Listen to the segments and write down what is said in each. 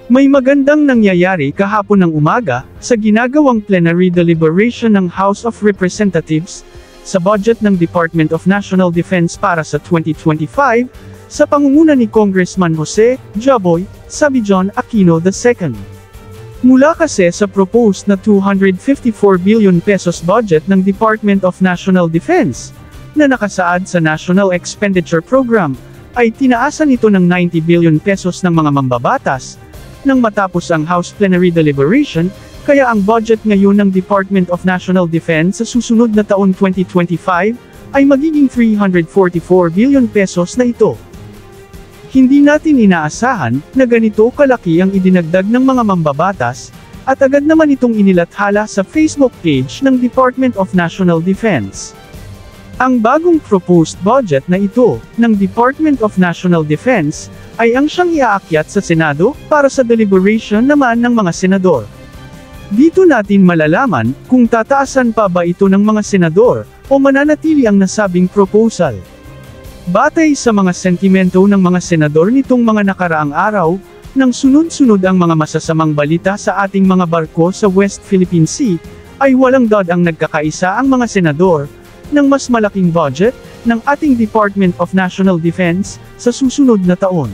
May magandang nangyayari kahapon ng umaga, sa ginagawang plenary deliberation ng House of Representatives, sa budget ng Department of National Defense para sa 2025, sa pangunguna ni Congressman Jose Jaboy Sabijon Aquino II. Mula kasi sa proposed na 254 billion pesos budget ng Department of National Defense, na nakasaad sa National Expenditure Program, ay tinaasan ito ng 90 billion pesos ng mga mambabatas, nang matapos ang House Plenary Deliberation, kaya ang budget ngayon ng Department of National Defense sa susunod na taon 2025, ay magiging 344 billion pesos na ito. Hindi natin inaasahan, na ganito kalaki ang idinagdag ng mga mambabatas, at agad naman itong inilathala sa Facebook page ng Department of National Defense. Ang bagong proposed budget na ito, ng Department of National Defense, ay ang siyang iaakyat sa Senado, para sa deliberation naman ng mga senador. Dito natin malalaman, kung tataasan pa ba ito ng mga senador, o mananatili ang nasabing proposal. Batay sa mga sentimento ng mga senador nitong mga nakaraang araw, nang sunod-sunod ang mga masasamang balita sa ating mga barko sa West Philippine Sea, ay walang doubt ang nagkakaisa ang mga senador, ng mas malaking budget, ng ating Department of National Defense, sa susunod na taon.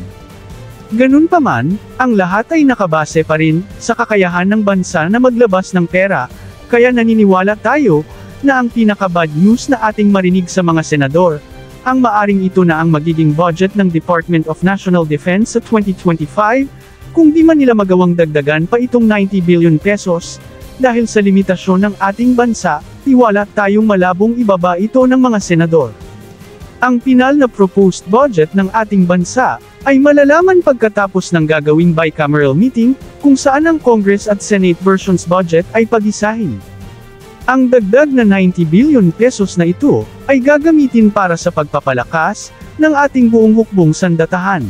Ganun pa man, ang lahat ay nakabase pa rin, sa kakayahan ng bansa na maglabas ng pera, kaya naniniwala tayo, na ang pinaka-bad news na ating marinig sa mga senador, ang maaring ito na ang magiging budget ng Department of National Defense sa 2025, kung di man nila magawang dagdagan pa itong 90 billion pesos, dahil sa limitasyon ng ating bansa, tiwala tayong malabong ibaba ito ng mga senador. Ang pinal na proposed budget ng ating bansa, ay malalaman pagkatapos ng gagawing bicameral meeting, kung saan ang Congress at Senate versions budget ay pag-isahin. Ang dagdag na 90 billion pesos na ito, ay gagamitin para sa pagpapalakas, ng ating buong hukbong sandatahan.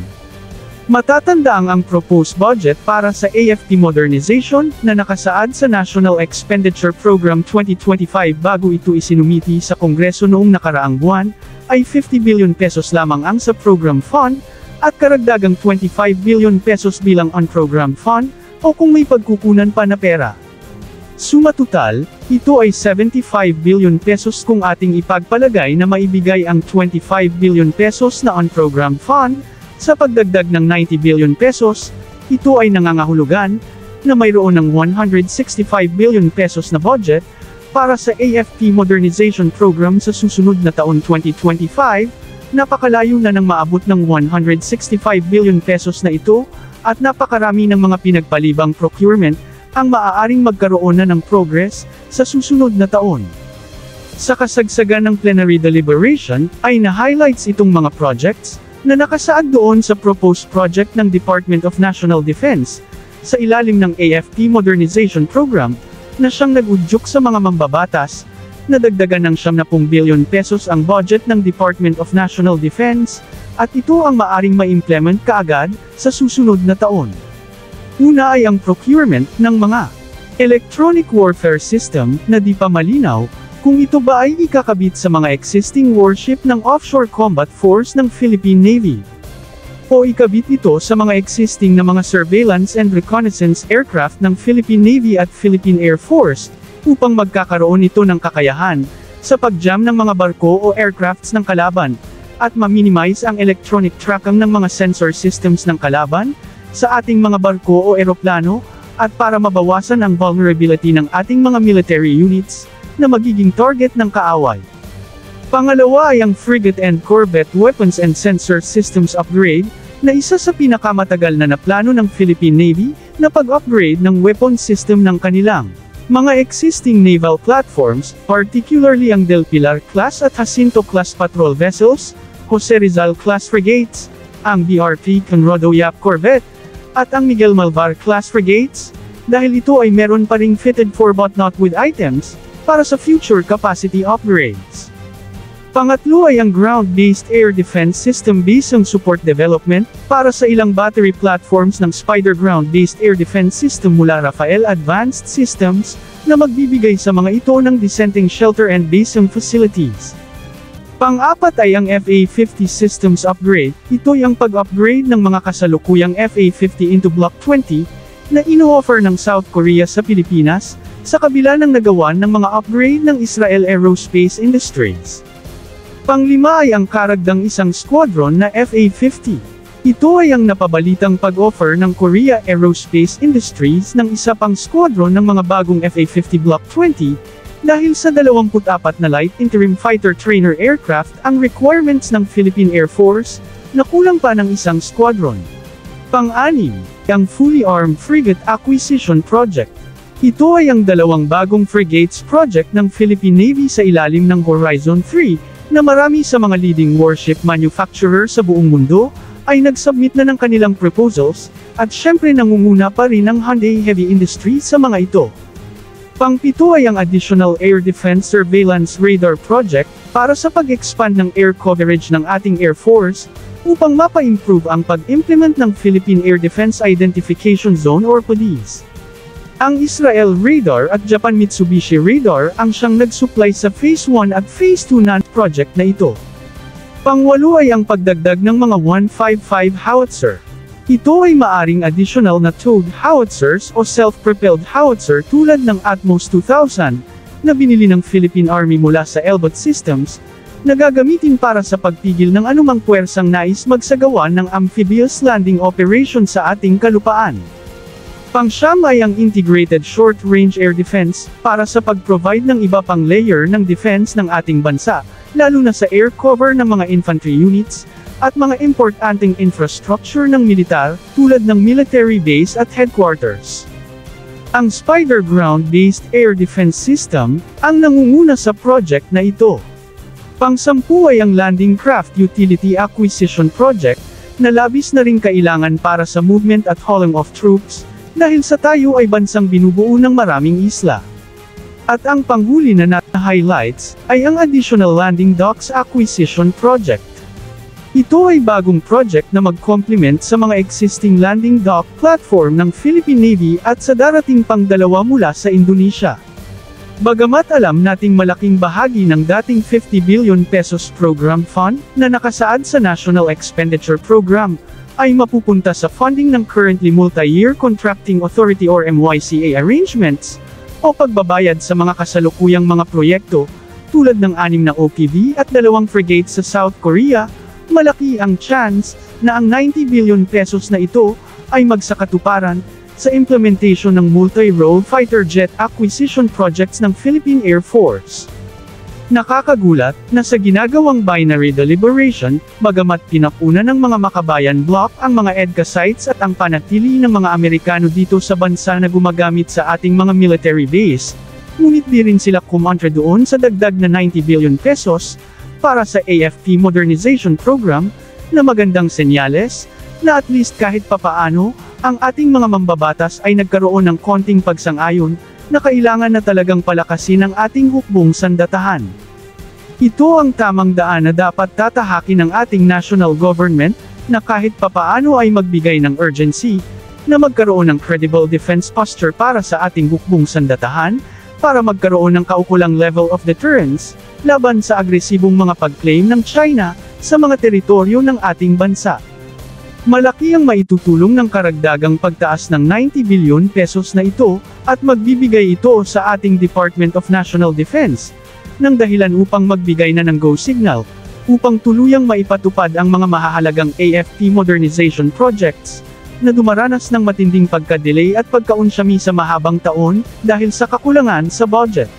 Matatandaang ang proposed budget para sa AFP modernization, na nakasaad sa National Expenditure Program 2025 bago ito isinumiti sa Kongreso noong nakaraang buwan, ay 50 billion pesos lamang ang sa Program Fund, at karagdagang 25 billion pesos bilang on-program fund, o kung may pagkukunan pa na pera. Suma total, ito ay 75 billion pesos kung ating ipagpalagay na maibigay ang 25 billion pesos na on-program fund, sa pagdagdag ng 90 billion pesos, ito ay nangangahulugan, na mayroon ng 165 billion pesos na budget, para sa AFP Modernization Program sa susunod na taon 2025, napakalayo na nang maabot ng 165 billion pesos na ito, at napakarami ng mga pinagpalibang procurement, ang maaaring magkaroon na ng progress, sa susunod na taon. Sa kasagsagan ng plenary deliberation, ay na-highlights itong mga projects, na nakasaad doon sa proposed project ng Department of National Defense, sa ilalim ng AFP Modernization Program, na siyang nag-udyok sa mga mambabatas, na dagdagan ng 70 billion pesos ang budget ng Department of National Defense, at ito ang maaring ma-implement kaagad, sa susunod na taon. Una ay ang procurement ng mga electronic warfare system, na di pa malinaw, kung ito ba ay ikakabit sa mga existing warship ng Offshore Combat Force ng Philippine Navy, o ikabit ito sa mga existing na mga surveillance and reconnaissance aircraft ng Philippine Navy at Philippine Air Force, upang magkakaroon ito ng kakayahan, sa pag-jam ng mga barko o aircrafts ng kalaban, at ma-minimize ang electronic tracking ng mga sensor systems ng kalaban, sa ating mga barko o eroplano, at para mabawasan ang vulnerability ng ating mga military units, na magiging target ng kaaway. Pangalawa ay ang frigate and corvette weapons and sensor systems upgrade, na isa sa pinakamatagal na plano ng Philippine Navy, na pag-upgrade ng weapon system ng kanilang mga existing naval platforms, particularly ang Del Pilar class at Jacinto class patrol vessels, Jose Rizal class frigates, ang BRP Conrado Yap corvette, at ang Miguel Malvar class frigates, dahil ito ay meron pa ring fitted for but not with items, para sa future capacity upgrades. Pangatlo ay ang ground-based air defense system based support development, para sa ilang battery platforms ng Spider ground-based air defense system mula Rafael Advanced Systems, na magbibigay sa mga ito ng dissenting shelter and basing facilities. Pang-apat ay ang FA-50 Systems Upgrade. Ito'y ang pag-upgrade ng mga kasalukuyang FA-50 into Block 20, na ino-offer ng South Korea sa Pilipinas, sa kabila ng nagawa ng mga upgrade ng Israel Aerospace Industries. Panglima ay ang karagdang isang squadron na FA-50. Ito ay ang napabalitang pag-offer ng Korea Aerospace Industries ng isa pang squadron ng mga bagong FA-50 Block 20, dahil sa 24 na Light Interim Fighter Trainer Aircraft ang requirements ng Philippine Air Force, na kulang pa ng isang squadron. Pang-anim, ang Fully Armed Frigate Acquisition Project. Ito ay ang dalawang bagong frigates project ng Philippine Navy sa ilalim ng Horizon 3, na marami sa mga leading warship manufacturer sa buong mundo, ay nagsubmit na ng kanilang proposals, at syempre nangunguna pa rin ang Hyundai Heavy Industry sa mga ito. Pang-pito ay ang Additional Air Defense Surveillance Radar Project, para sa pag-expand ng air coverage ng ating Air Force, upang mapa-improve ang pag-implement ng Philippine Air Defense Identification Zone or PADIZ. Ang Israel Radar at Japan Mitsubishi Radar ang siyang nag-supply sa Phase 1 at Phase 2 na project na ito. Pangwalo ay ang pagdagdag ng mga 155 howitzer. Ito ay maaring additional na towed howitzers o self-propelled howitzer tulad ng Atmos 2000, na binili ng Philippine Army mula sa Elbit Systems, na gagamitin para sa pagpigil ng anumang puwersang nais magsagawa ng amphibious landing operation sa ating kalupaan. Pang-siyam ay ang Integrated Short-Range Air Defense, para sa pag-provide ng iba pang layer ng defense ng ating bansa, lalo na sa air cover ng mga infantry units, at mga importanteng infrastructure ng militar, tulad ng military base at headquarters. Ang Spider Ground-Based Air Defense System, ang nangunguna sa project na ito. Pang-sampu ay ang Landing Craft Utility Acquisition Project, na labis na ring kailangan para sa movement at hauling of troops, dahil sa tayo ay bansang binubuo ng maraming isla. At ang panghuli na highlights, ay ang Additional Landing Docks Acquisition Project. Ito ay bagong project na mag-complement sa mga existing landing dock platform ng Philippine Navy at sa darating pang dalawa mula sa Indonesia. Bagamat alam nating malaking bahagi ng dating 50 billion pesos program fund, na nakasaad sa National Expenditure Program, ay mapupunta sa funding ng currently Multi-Year Contracting Authority or MYCA arrangements, o pagbabayad sa mga kasalukuyang mga proyekto, tulad ng 6 na OPV at 2 frigates sa South Korea, malaki ang chance na ang 90 billion pesos na ito ay magsakatuparan sa implementation ng multi-role fighter jet acquisition projects ng Philippine Air Force. Nakakagulat na sa ginagawang binary deliberation, bagamat pinapuna ng mga makabayan bloc ang mga EDCA sites at ang panatili ng mga Amerikano dito sa bansa na gumagamit sa ating mga military base, ngunit di rin sila kumontra doon sa dagdag na 90 billion pesos para sa AFP Modernization Program, na magandang senyales na at least kahit papaano, ang ating mga mambabatas ay nagkaroon ng konting pagsang-ayon na kailangan na talagang palakasin ang ating hukbong sandatahan. Ito ang tamang daan na dapat tatahakin ng ating national government, na kahit papaano ay magbigay ng urgency, na magkaroon ng credible defense posture para sa ating hukbong sandatahan, para magkaroon ng kaukulang level of deterrence, laban sa agresibong mga pag-claim ng China, sa mga teritoryo ng ating bansa. Malaki ang maitutulong ng karagdagang pagtaas ng 90 billion pesos na ito, at magbibigay ito sa ating Department of National Defense, ng dahilan upang magbigay na ng go signal, upang tuluyang maipatupad ang mga mahahalagang AFP modernization projects, na dumaranas ng matinding pagka-delay at pagkaunsyami sa mahabang taon, dahil sa kakulangan sa budget.